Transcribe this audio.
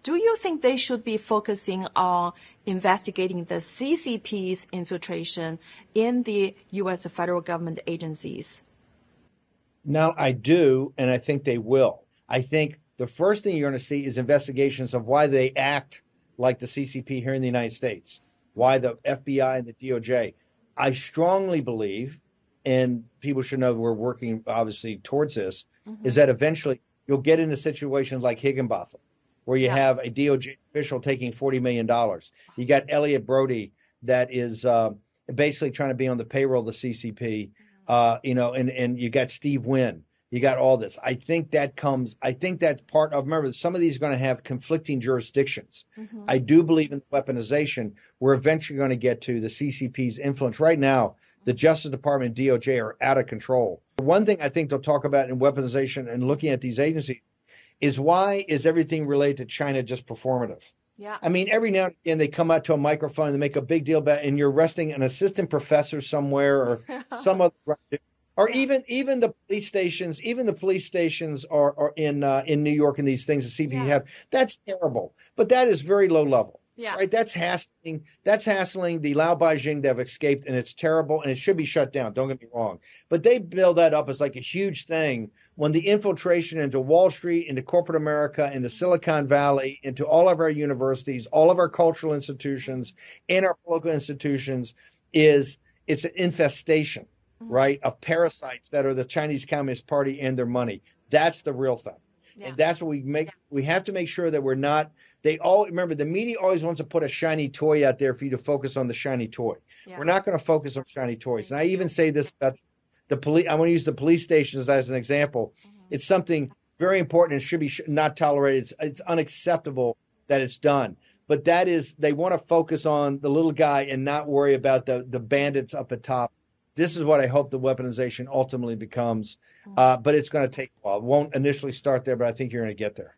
Do you think they should be focusing on investigating the CCP's infiltration in the U.S. federal government agencies? Now, I do, and I think they will. I think the first thing you're going to see is investigations of why they act like the CCP here in the United States, why the FBI and the DOJ. I strongly believe, and people should know we're working obviously towards this, is that eventually you'll get into situations like Higginbotham, where you have a DOJ official taking $40 million. You got Elliot Brody that is basically trying to be on the payroll of the CCP, and you got Steve Wynn. You got all this. I think that's part of, remember, some of these are going to have conflicting jurisdictions. I do believe in weaponization. We're eventually going to get to the CCP's influence. Right now, the Justice Department and DOJ are out of control. One thing I think they'll talk about in weaponization and looking at these agencies is why is everything related to China just performative? Yeah. I mean, every now and again they come out to a microphone and they make a big deal about it, and you're arresting an assistant professor somewhere or some other, or even the police stations. Even the police stations are in New York and these things the CCP have. That's terrible, but that is very low level. Yeah. Right. That's hassling the Lao Beijing that have escaped, and it's terrible, and it should be shut down. Don't get me wrong. But they build that up as like a huge thing when the infiltration into Wall Street, into corporate America, into Silicon Valley, into all of our universities, all of our cultural institutions, and our political institutions it's an infestation, right, of parasites that are the Chinese Communist Party and their money. That's the real thing. Yeah. And that's what we have to make sure that we're not. Remember, the media always wants to put a shiny toy out there for you to focus on the shiny toy. Yeah. We're not going to focus on shiny toys. And I even say this about the police. I want to use the police stations as an example. It's something very important and should be not tolerated. It's unacceptable that it's done. But they want to focus on the little guy and not worry about the bandits up at top. This is what I hope the weaponization ultimately becomes. But it's going to take a while. It won't initially start there, but I think you're going to get there.